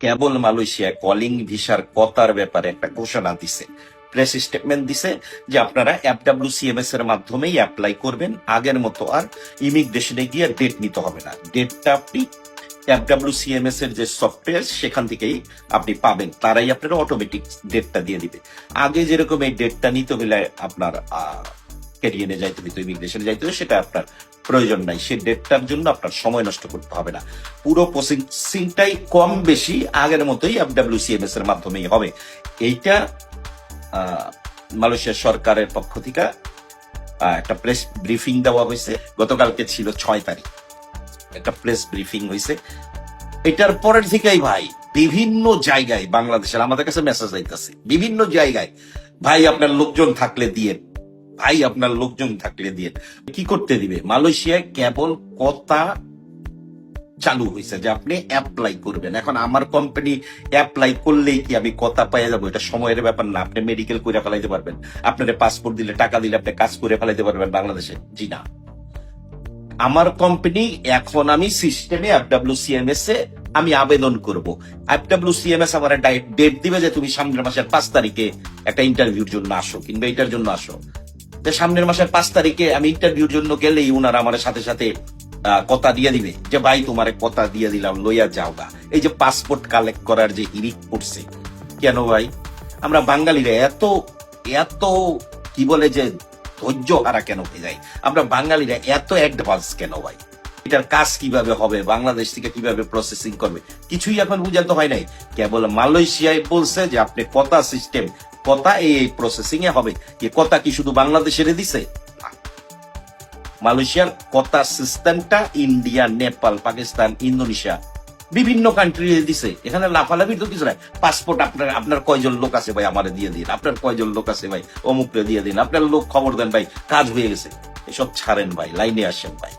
কেবল মালয়েশিয়ায় কলিং ভিসার কতার ব্যাপারে একটা ঘোষণা দিছে, প্রেস স্টেটমেন্ট দিছে যে আপনারা FWCMS এর মাধ্যমেই অ্যাপ্লাই করবেন। আগের মতো আর ইমিগ্রেশনে গিয়ে ডেট নিতে হবে না। ডেটটা আপনি FWCMS এর যে সফটওয়্যার সেখান থেকেই আপনি পাবেন, তারাই আপনারা অটোমেটিক ডেটটা দিয়ে দিবে। আগে যেরকম এই ডেটটা নিতে হলে আপনার ক্যারিয়ারে যাইতে হইতো, ইমিগ্রেশনে যাইতে হতো, সেটা আপনার প্রয়োজন নাই। সেই ডেটটার জন্য আপনার সময় নষ্ট করতে হবে না। পুরো প্রসেসিংটাই কম বেশি আগের মতোই FWCMS এর মাধ্যমেই হবে। এইটা মালয়েশিয়া সরকারের পক্ষ থেকে একটা প্রেস ব্রিফিং দেওয়া হয়েছে। গতকালকে ছিল 6 তারিখ, একটা প্রেস ব্রিফিং হয়েছে। এটার পরের থেকেই ভাই বিভিন্ন জায়গায় বাংলাদেশের আমাদের কাছে মেসেজ আইতেছে, বিভিন্ন জায়গায় ভাই আপনার লোকজন থাকলে দিয়ে, ভাই আপনার লোকজন থাকলে দিয়ে। কি করতে দিবে? মালয়েশিয়ায় কেবল কথা চালু হয়েছে যে আপনি অ্যাপ্লাই করবেন। এখন আমার কোম্পানি অ্যাপ্লাই করলেই কি আমি কথা পাইয়া যাবো? এটা সময়ের ব্যাপার না। আপনি মেডিকেল করে ফেলাইতে পারবেন, আপনার পাসপোর্ট দিলে, টাকা দিলে আপনি কাজ করে ফেলাইতে পারবেন বাংলাদেশে। জি না, আমার কোম্পানি এখন আমি সিস্টেমে FWCMS এ আমি আবেদন করব। FWCMS আমার ডেট দিবে যে তুমি সামনের মাসের 5 তারিখে একটা ইন্টারভিউর জন্য আসো, কিংবা এটার জন্য আসো। সামনের মাসের 5 তারিখে আমি ইন্টারভিউর জন্য গেলেই উনারা আমার সাথে সাথে কথা দিয়ে দিবে যে ভাই তোমার কথা দিয়ে দিলাম, লইয়া যাও গা। এই যে পাসপোর্ট কালেক্ট করার যে হিরিক পড়ছে, কেন ভাই আমরা বাঙালিরা এত এত কি বলে যে ধৈর্য হারা কেন হয়ে যায়? আমরা বাঙালিরা এত অ্যাডভান্স কেন ভাই? এটার কাজ কিভাবে হবে, বাংলাদেশ থেকে কিভাবে প্রসেসিং করবে, কিছুই এখন বুঝাতে হয় নাই। কেবল মালয়েশিয়ায় বলছে যে আপনি কথা সিস্টেম, কথা এই প্রসেসিং এ হবে। কি কথা কি শুধু বাংলাদেশের দিছে? মালয়েশিয়ার কথা সিস্টেমটা ইন্ডিয়া, নেপাল, পাকিস্তান, ইন্দোনেশিয়া বিভিন্ন কান্ট্রি দিছে। এখানে লাফালাফির তো কিছু নাই। পাসপোর্ট আপনার কয়জন লোক আছে ভাই আমারে দিয়ে দিন, আপনার কয়জন লোক আছে ভাই অমুককে দিয়ে দিন, আপনার লোক খবর দেন ভাই, কাজ হয়ে গেছে। এসব ছাড়েন ভাই, লাইনে আসেন ভাই।